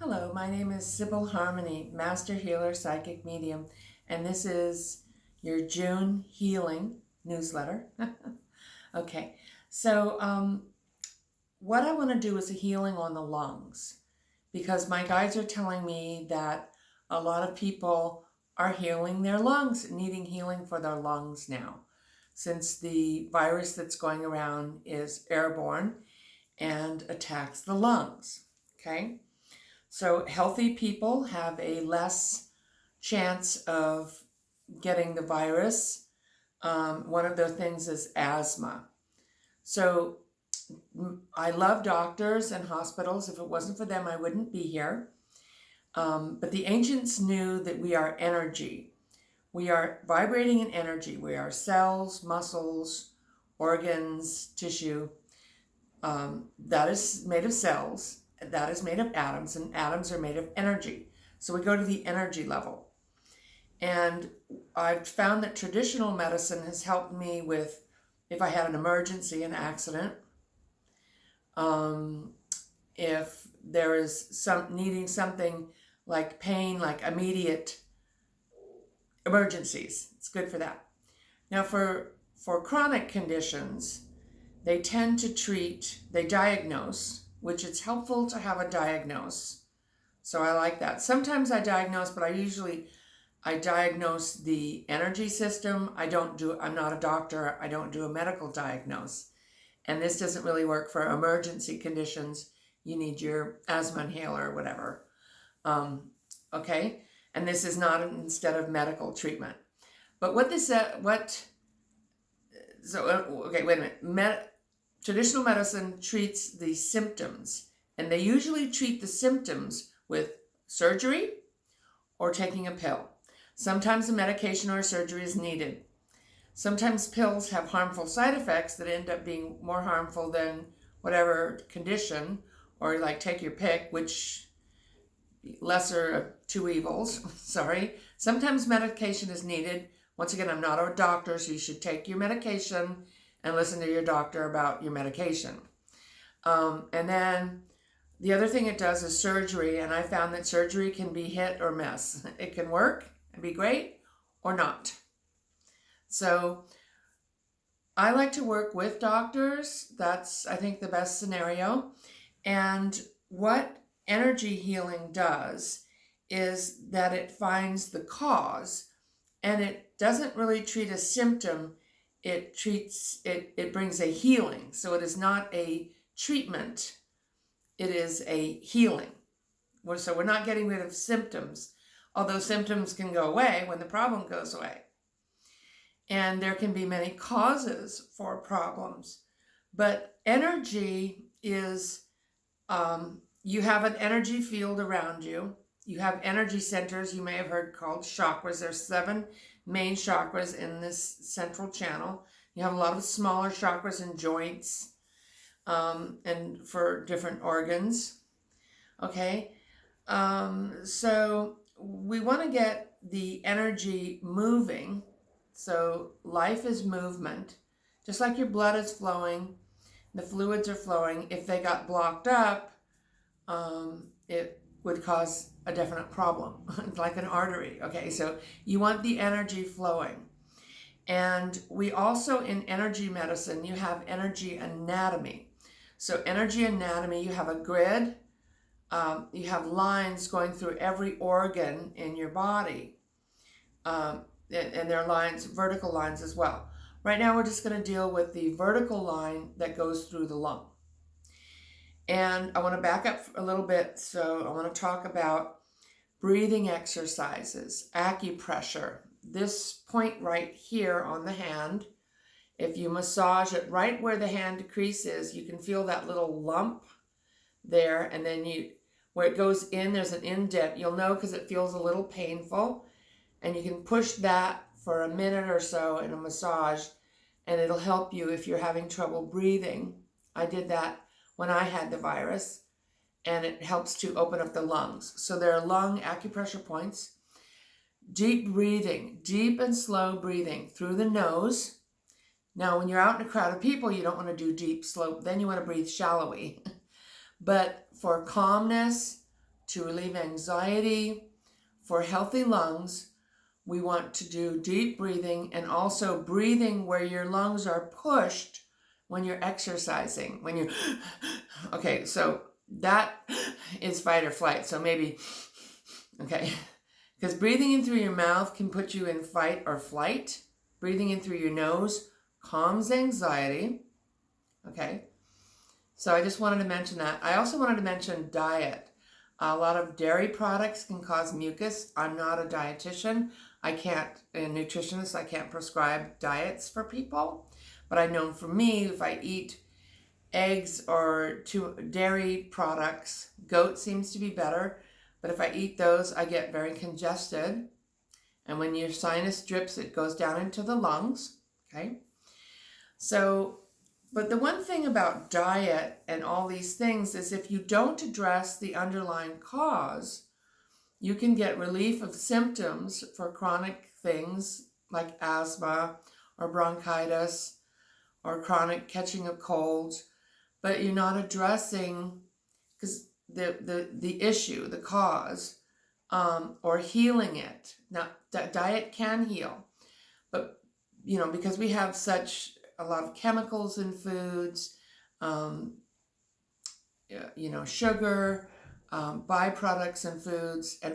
Hello, my name is Sybil Harmony, Master Healer Psychic Medium, and this is your June Healing newsletter. Okay, so what I want to do is a healing on the lungs because my guides are telling me that a lot of people are healing their lungs, needing healing for their lungs now, since the virus that's going around is airborne and attacks the lungs. Okay. So healthy people have a less chance of getting the virus. One of the things is asthma. So I love doctors and hospitals. If it wasn't for them, I wouldn't be here. But the ancients knew that we are energy. We are vibrating in energy. We are cells, muscles, organs, tissue. That is made of cells. That is made of atoms, and atoms are made of energy. So we go to the energy level. And I've found that traditional medicine has helped me with if I had an emergency, an accident, if there is needing something like pain, like immediate emergencies. It's good for that. Now for chronic conditions, they tend to they diagnose, which it's helpful to have a diagnose. So I like that. Sometimes I diagnose, but I diagnose the energy system. I'm not a doctor. I don't do a medical diagnose. And this doesn't really work for emergency conditions. You need your asthma inhaler or whatever. Okay. And this is not instead of medical treatment. But okay, wait a minute. Traditional medicine treats the symptoms, and they usually treat the symptoms with surgery or taking a pill. Sometimes a medication or a surgery is needed. Sometimes pills have harmful side effects that end up being more harmful than whatever condition, or like take your pick, which lesser of two evils, sorry. Sometimes medication is needed. Once again, I'm not a doctor, so you should take your medication and listen to your doctor about your medication. And then the other thing it does is surgery, and I found that surgery can be hit or miss. It can work and be great or not. So I like to work with doctors. That's, I think, the best scenario. And what energy healing does is that it finds the cause, and it doesn't really treat a symptom. It brings a healing. So it is not a treatment. It is a healing. So we're not getting rid of symptoms, although symptoms can go away when the problem goes away. And there can be many causes for problems. But energy is, you have an energy field around you. You have energy centers you may have heard called chakras. There's 7 main chakras in this central channel. You have a lot of smaller chakras and joints, and for different organs. Okay, so we want to get the energy moving. So life is movement, just like your blood is flowing, the fluids are flowing. If they got blocked up, it would cause a definite problem, like an artery. Okay, so you want the energy flowing. And we also, in energy medicine, you have energy anatomy. So energy anatomy, you have a grid, you have lines going through every organ in your body. And there are lines, vertical lines as well. Right now we're just going to deal with the vertical line that goes through the lung. And I want to back up a little bit. So I want to talk about breathing exercises, acupressure. This point right here on the hand, if you massage it right where the hand crease is, you can feel that little lump there. And then where it goes in, there's an indent. You'll know because it feels a little painful. And you can push that for a minute or so in a massage, and it'll help you if you're having trouble breathing. I did that when I had the virus, and it helps to open up the lungs. So there are lung acupressure points. Deep breathing, deep and slow breathing through the nose. Now, when you're out in a crowd of people, you don't want to do deep, slow, then you want to breathe shallowly. But for calmness, to relieve anxiety, for healthy lungs, we want to do deep breathing and also breathing where your lungs are pushed when you're exercising. When you're, okay, so that is fight or flight. So maybe, okay, because breathing in through your mouth can put you in fight or flight. Breathing in through your nose calms anxiety. Okay, so I just wanted to mention that. I also wanted to mention diet. A lot of dairy products can cause mucus. I'm not a dietitian. A nutritionist. I can't prescribe diets for people. But I know for me, if I eat eggs or dairy products, goat seems to be better. But if I eat those, I get very congested. And when your sinus drips, it goes down into the lungs. Okay. So, but the one thing about diet and all these things is if you don't address the underlying cause, you can get relief of symptoms for chronic things like asthma or bronchitis or chronic catching of colds, but you're not addressing because the issue, the cause, or healing it. Now, diet can heal, but because we have a lot of chemicals in foods, sugar, byproducts in foods, and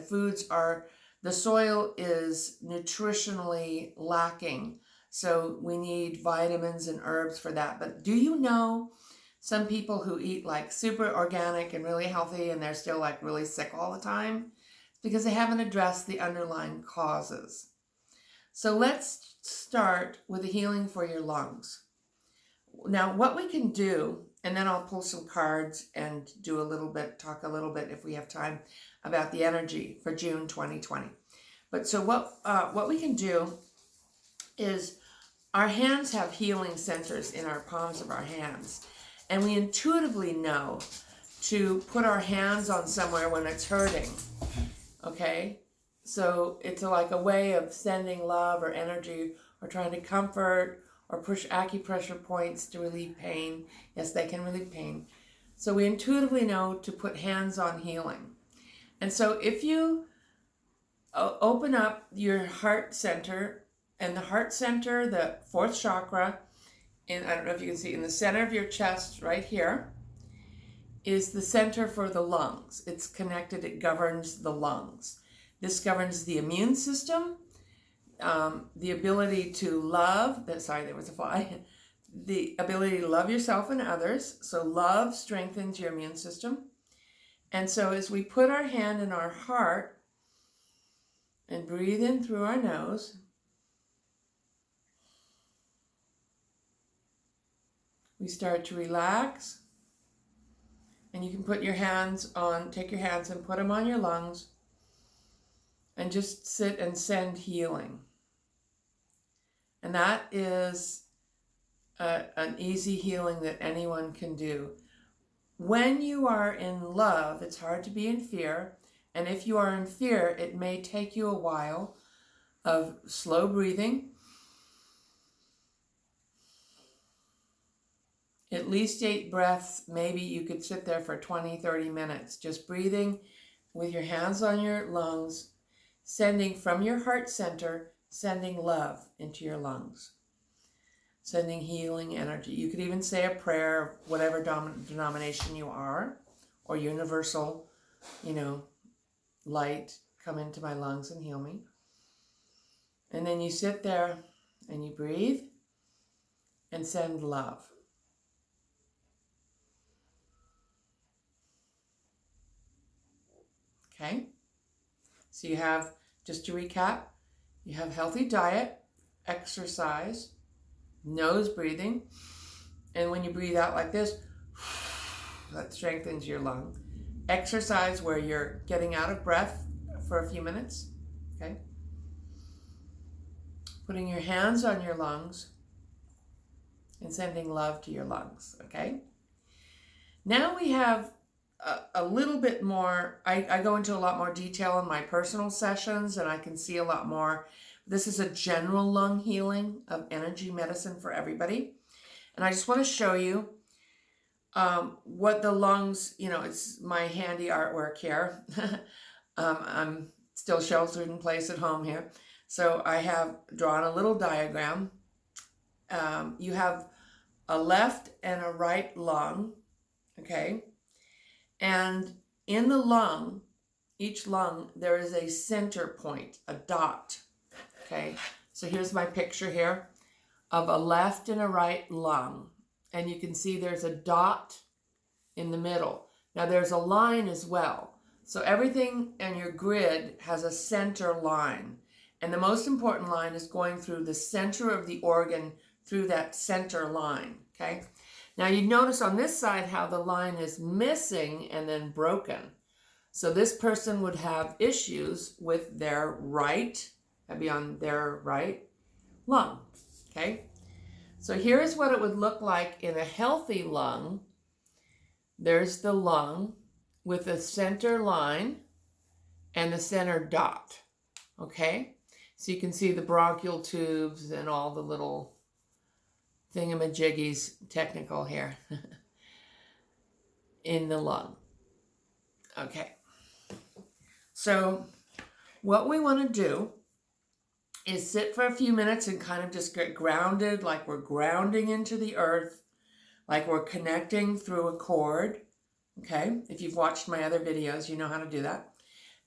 the soil is nutritionally lacking. So we need vitamins and herbs for that. But do you know some people who eat like super organic and really healthy and they're still like really sick all the time? It's because they haven't addressed the underlying causes. So let's start with the healing for your lungs. Now, what we can do, and then I'll pull some cards and talk a little bit if we have time about the energy for June 2020. But so what we can do is our hands have healing centers in our palms of our hands. And we intuitively know to put our hands on somewhere when it's hurting. Okay? So it's like a way of sending love or energy or trying to comfort or push acupressure points to relieve pain. Yes, they can relieve pain. So we intuitively know to put hands on healing. And so if you open up your heart center, and the heart center, the fourth chakra, and I don't know if you can see, in the center of your chest right here, is the center for the lungs. It's connected, it governs the lungs. This governs the immune system, the ability to love, there was a fly, the ability to love yourself and others. So love strengthens your immune system. And so as we put our hand in our heart and breathe in through our nose, we start to relax. And you can take your hands and put them on your lungs and just sit and send healing. And that is an easy healing that anyone can do. When you are in love, it's hard to be in fear. And if you are in fear, it may take you a while of slow breathing. At least 8 breaths. Maybe you could sit there for 20, 30 minutes, just breathing with your hands on your lungs, sending from your heart center, sending love into your lungs, sending healing energy. You could even say a prayer, whatever denomination you are, or universal, light, come into my lungs and heal me. And then you sit there and you breathe and send love. Okay, so you have, just to recap, you have healthy diet, exercise, nose breathing, and when you breathe out like this, that strengthens your lung. Exercise where you're getting out of breath for a few minutes, okay? Putting your hands on your lungs and sending love to your lungs, okay? Now we have a little bit more, I go into a lot more detail in my personal sessions and I can see a lot more. This is a general lung healing of energy medicine for everybody. And I just want to show you what the lungs, it's my handy artwork here. I'm still sheltered in place at home here. So I have drawn a little diagram. You have a left and a right lung, okay? And in the lung, each lung, there is a center point, a dot, okay? So here's my picture here of a left and a right lung. And you can see there's a dot in the middle. Now there's a line as well. So everything in your grid has a center line. And the most important line is going through the center of the organ through that center line, okay? Now you notice on this side how the line is missing and then broken. So this person would have issues with their right, that'd be on their right lung, okay? So here's what it would look like in a healthy lung. There's the lung with the center line and the center dot, okay? So you can see the bronchial tubes and all the little thingamajiggies, technical here, in the lung. Okay. So what we want to do is sit for a few minutes and kind of just get grounded, like we're grounding into the earth, like we're connecting through a cord, okay? If you've watched my other videos, you know how to do that.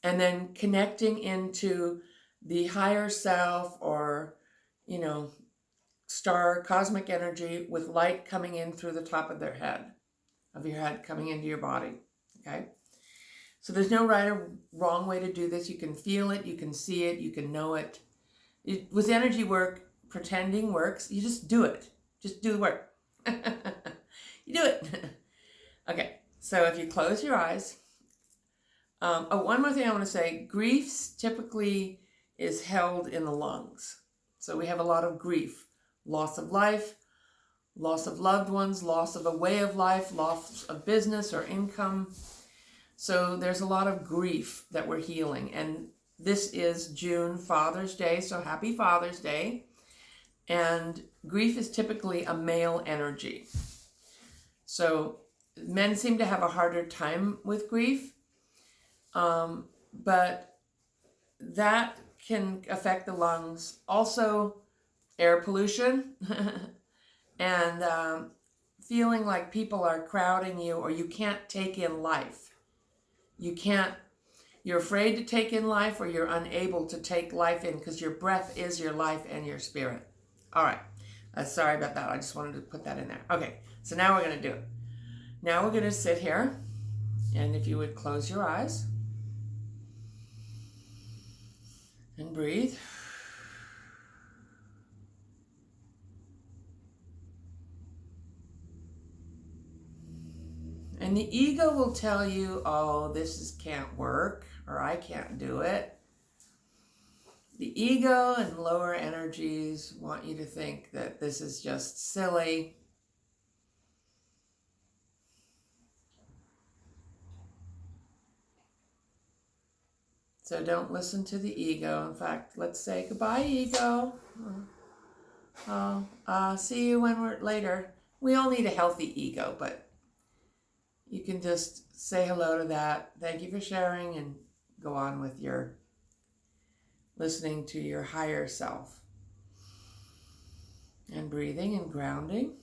And then connecting into the higher self or, star cosmic energy with light coming in through the top of your head coming into your body, okay? So there's no right or wrong way to do this. You can feel it, you can see it, you can know it. With energy work, pretending works. You just do it. Just do the work. You do it. Okay, so if you close your eyes. One more thing I want to say. Grief typically is held in the lungs. So we have a lot of grief. Loss of life, loss of loved ones, loss of a way of life, loss of business or income. So there's a lot of grief that we're healing. And this is June, Father's Day, so happy Father's Day. And grief is typically a male energy. So men seem to have a harder time with grief, but that can affect the lungs. Also, air pollution and feeling like people are crowding you or you can't take in life. You're afraid to take in life or you're unable to take life in because your breath is your life and your spirit. All right. Sorry about that. I just wanted to put that in there. Okay. So now we're going to do it. Now we're going to sit here. And if you would close your eyes and breathe. And the ego will tell you, oh, can't work, or I can't do it. The ego and lower energies want you to think that this is just silly. So don't listen to the ego. In fact, let's say goodbye, ego. See you when we're later. We all need a healthy ego, but you can just say hello to that. Thank you for sharing and go on with your listening to your higher self. And breathing and grounding.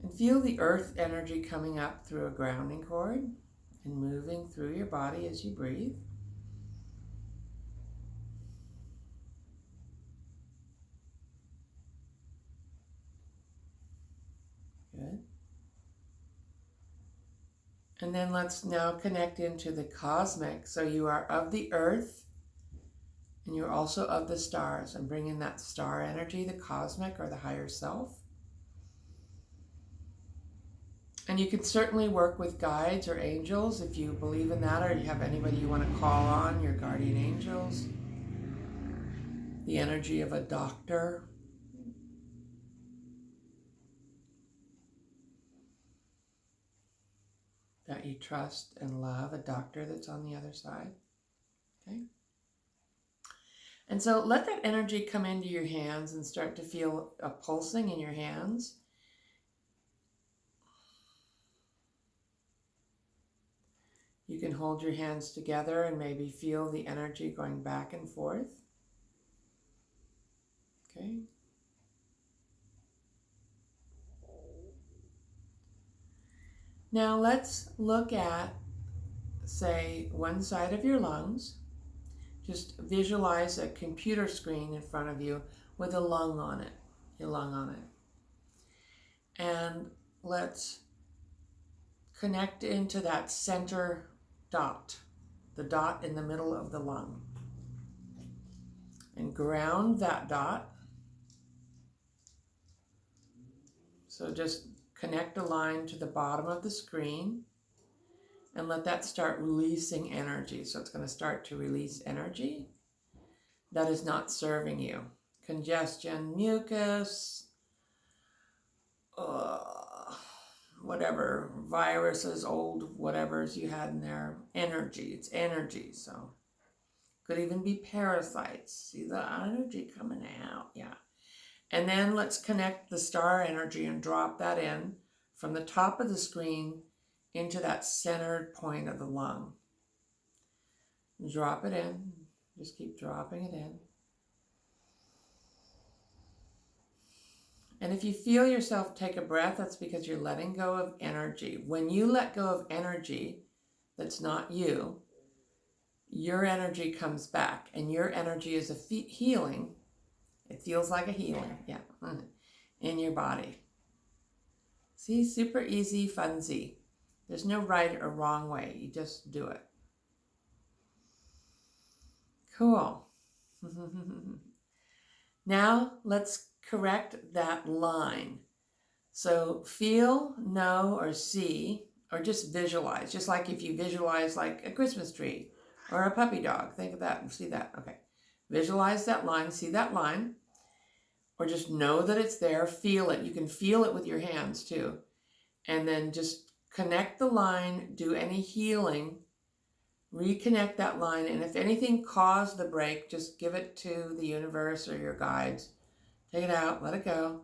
And feel the earth energy coming up through a grounding cord and moving through your body as you breathe. Good. And then let's now connect into the cosmic. So you are of the earth and you're also of the stars, and bring in that star energy, the cosmic or the higher self. And you can certainly work with guides or angels if you believe in that, or you have anybody you want to call on, your guardian angels. The energy of a doctor. That you trust and love, a doctor that's on the other side. Okay? And so let that energy come into your hands and start to feel a pulsing in your hands. You can hold your hands together and maybe feel the energy going back and forth. Okay. Now let's look at, say, one side of your lungs. Just visualize a computer screen in front of you with a lung on it, your lung on it. And let's connect into that center dot, the dot in the middle of the lung. And ground that dot. So just connect a line to the bottom of the screen and let that start releasing energy. So it's going to start to release energy that is not serving you. Congestion, mucus, whatever, viruses, old whatevers you had in there. Energy, it's energy. So could even be parasites. See the energy coming out, yeah. And then let's connect the star energy and drop that in from the top of the screen into that centered point of the lung. Drop it in. Just keep dropping it in. And if you feel yourself take a breath, that's because you're letting go of energy. When you let go of energy that's not you, your energy comes back. And your energy is a healing. It feels like a healing, yeah, in your body. See, super easy, funsy. There's no right or wrong way. You just do it. Cool. Now let's correct that line. So feel, know, or see, or just visualize. Just like if you visualize like a Christmas tree or a puppy dog. Think of that and see that. Okay. Visualize that line, see that line. Or just know that it's there, feel it. You can feel it with your hands too. And then just connect the line, do any healing, reconnect that line. And if anything caused the break, just give it to the universe or your guides. Take it out, let it go.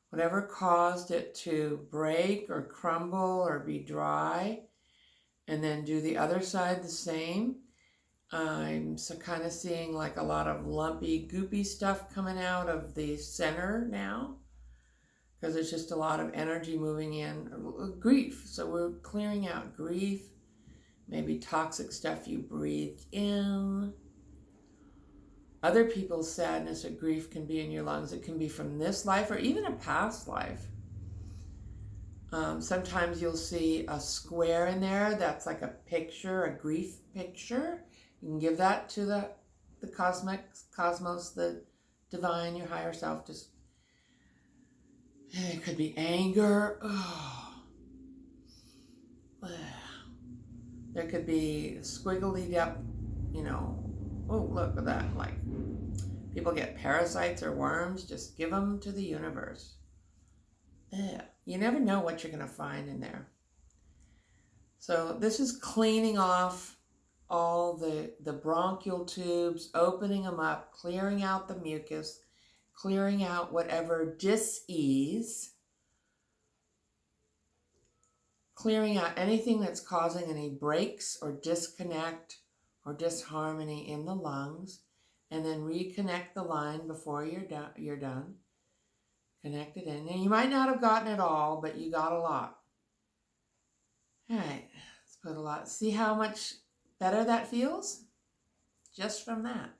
Whatever caused it to break or crumble or be dry. And then do the other side the same. I'm kind of seeing like a lot of lumpy, goopy stuff coming out of the center now because there's just a lot of energy moving in. Grief. So we're clearing out grief, maybe toxic stuff you breathed in. Other people's sadness or grief can be in your lungs. It can be from this life or even a past life. Sometimes you'll see a square in there that's like a picture, a grief picture. You can give that to the cosmos, the divine, your higher self. Just, it could be anger. Oh. There could be squiggly up, oh, look at that. Like people get parasites or worms, just give them to the universe. You never know what you're going to find in there. So this is cleaning off all the bronchial tubes, opening them up, clearing out the mucus, clearing out whatever dis-ease, clearing out anything that's causing any breaks or disconnect or disharmony in the lungs, and then reconnect the line before you're done. Connect it in. And you might not have gotten it all, but you got a lot. All right, let's put a lot. See how much better that feels? Just from that.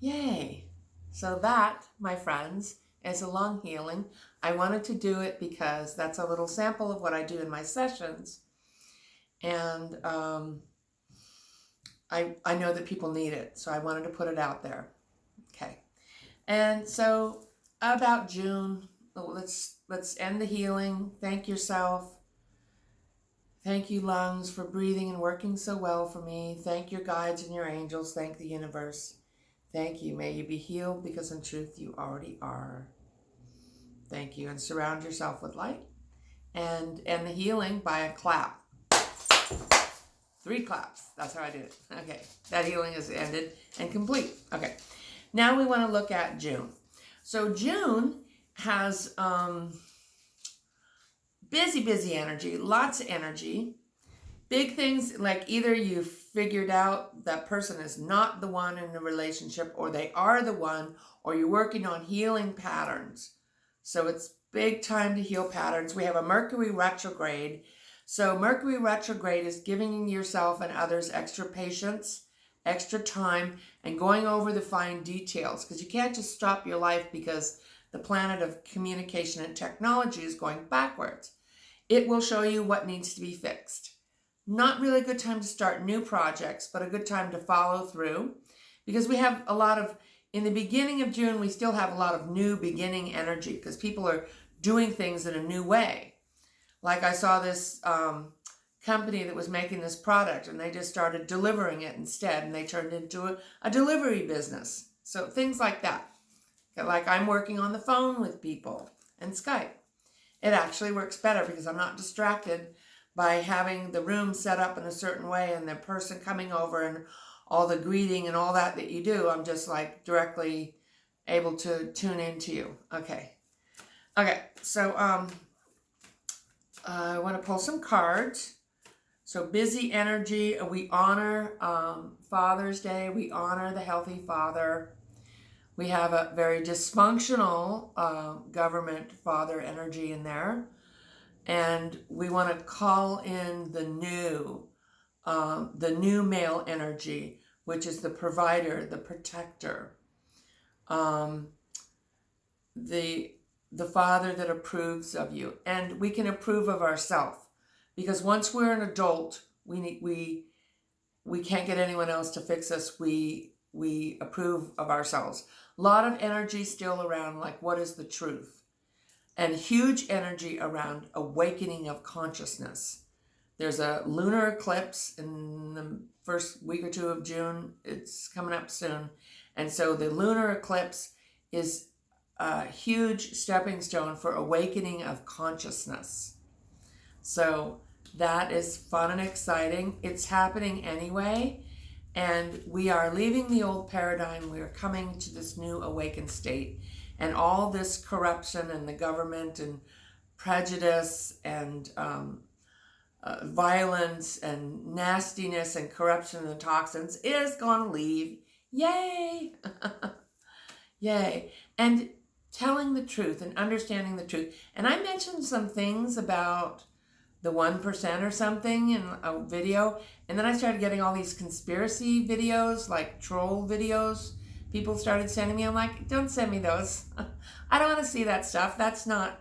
Yay. So that, my friends, is a lung healing. I wanted to do it because that's a little sample of what I do in my sessions. And I know that people need it, so I wanted to put it out there. Okay. And so about June, let's end the healing. Thank yourself. Thank you, lungs, for breathing and working so well for me. Thank your guides and your angels. Thank the universe. Thank you. May you be healed because in truth you already are. Thank you. And surround yourself with light. And end the healing by a clap. 3 claps. That's how I do it. Okay. That healing is ended and complete. Okay. Now we want to look at June. So June has busy, busy energy, lots of energy. Big things like either you figured out that person is not the one in the relationship, or they are the one, or you're working on healing patterns. So it's big time to heal patterns. We have a Mercury retrograde. So Mercury retrograde is giving yourself and others extra patience, extra time, and going over the fine details, because you can't just stop your life because the planet of communication and technology is going backwards. It will show you what needs to be fixed. Not really a good time to start new projects, but a good time to follow through, because we have a lot of, in the beginning of June, we still have a lot of new beginning energy because people are doing things in a new way. Like I saw this company that was making this product, and they just started delivering it instead, and they turned into a delivery business. So things like that. Like I'm working on the phone with people and Skype. It actually works better because I'm not distracted by having the room set up in a certain way and the person coming over and all the greeting and all that you do. I'm just like directly able to tune into you. Okay, so I want to pull some cards. So busy energy, we honor Father's Day. We honor the healthy father. We have a very dysfunctional government father energy in there. And we want to call in the new male energy, which is the provider, the protector, the father that approves of you. And we can approve of ourselves, because once we're an adult, we can't get anyone else to fix us. We approve of ourselves. A lot of energy still around, like, what is the truth? And huge energy around awakening of consciousness. There's a lunar eclipse in the first week or two of June. It's coming up soon. And so the lunar eclipse is a huge stepping stone for awakening of consciousness. So that is fun and exciting. It's happening anyway. And we are leaving the old paradigm. We are coming to this new awakened state. And all this corruption and the government and prejudice and violence and nastiness and corruption and toxins is going to leave. Yay! Yay. And telling the truth and understanding the truth. And I mentioned some things about the 1% or something in a video. And then I started getting all these conspiracy videos, like troll videos. People started sending me. I'm like, don't send me those. I don't want to see that stuff. That's not,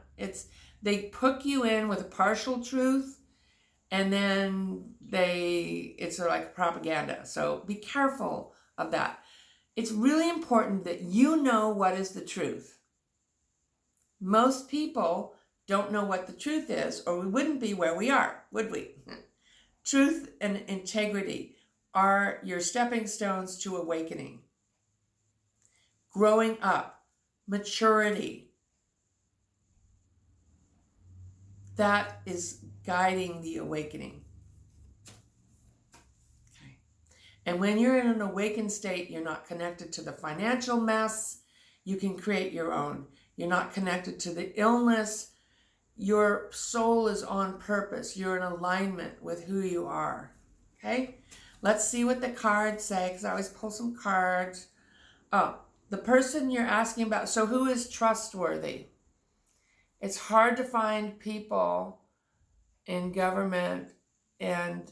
they hook you in with a partial truth, and then it's sort of like propaganda. So be careful of that. It's really important that you know what is the truth. Most people don't know what the truth is, or we wouldn't be where we are, would we? Truth and integrity are your stepping stones to awakening. Growing up, maturity, that is guiding the awakening. Okay. And when you're in an awakened state, you're not connected to the financial mess. You can create your own. You're not connected to the illness. Your soul is on purpose. You're in alignment with who you are. Okay? Let's see what the cards say, because I always pull some cards. Oh. The person you're asking about, so who is trustworthy? It's hard to find people in government, and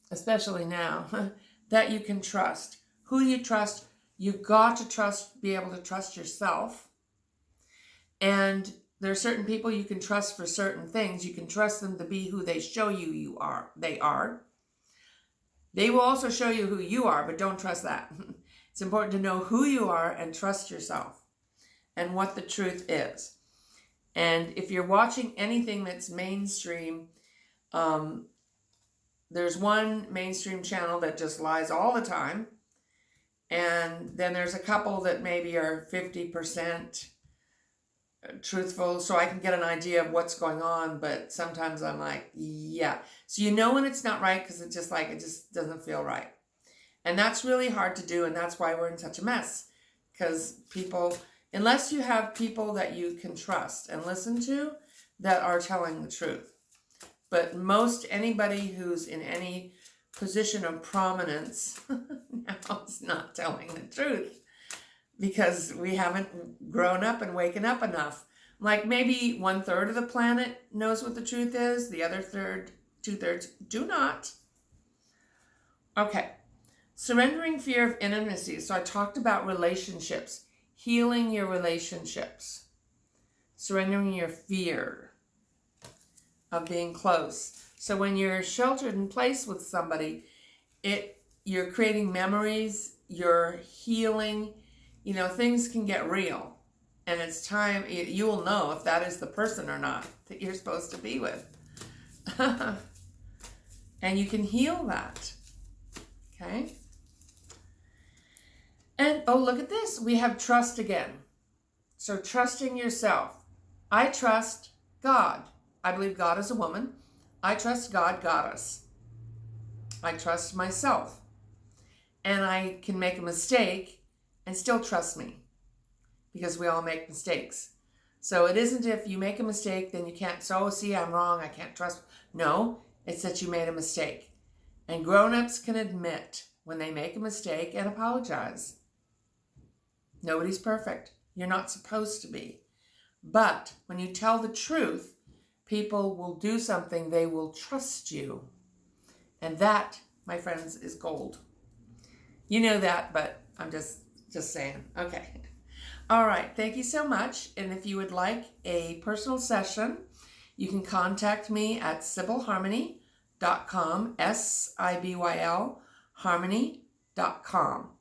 especially now, that you can trust. Who do you trust? You've got to be able to trust yourself. And there are certain people you can trust for certain things. You can trust them to be who they show you they are. They will also show you who you are, but don't trust that. It's important to know who you are and trust yourself and what the truth is. And if you're watching anything that's mainstream, there's one mainstream channel that just lies all the time. And then there's a couple that maybe are 50% truthful, so I can get an idea of what's going on. But sometimes I'm like, yeah. So you know when it's not right, because it just doesn't feel right. And that's really hard to do, and that's why we're in such a mess. Because people, unless you have people that you can trust and listen to, that are telling the truth. But most anybody who's in any position of prominence now is not telling the truth, because we haven't grown up and waken up enough. Like maybe 1/3 of the planet knows what the truth is. The other 2/3 do not. Okay. Surrendering fear of intimacy. So I talked about relationships. Healing your relationships. Surrendering your fear of being close. So when you're sheltered in place with somebody, you're creating memories, you're healing, things can get real. And it's time, you will know if that is the person or not that you're supposed to be with. And you can heal that. Okay? And, oh, look at this. We have trust again. So trusting yourself. I trust God. I believe God is a woman. I trust God got us. I trust myself. And I can make a mistake and still trust me. Because we all make mistakes. So it isn't if you make a mistake, then you can't, see, I'm wrong, I can't trust. No, it's that you made a mistake. And grown-ups can admit when they make a mistake and apologize. Nobody's perfect. You're not supposed to be. But when you tell the truth, people will do something, they will trust you. And that, my friends, is gold. You know that, but I'm just saying. Okay. All right. Thank you so much. And if you would like a personal session, you can contact me at SibylHarmony.com, SIBYL harmony.com.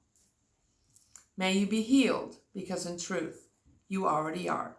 May you be healed, because in truth, you already are.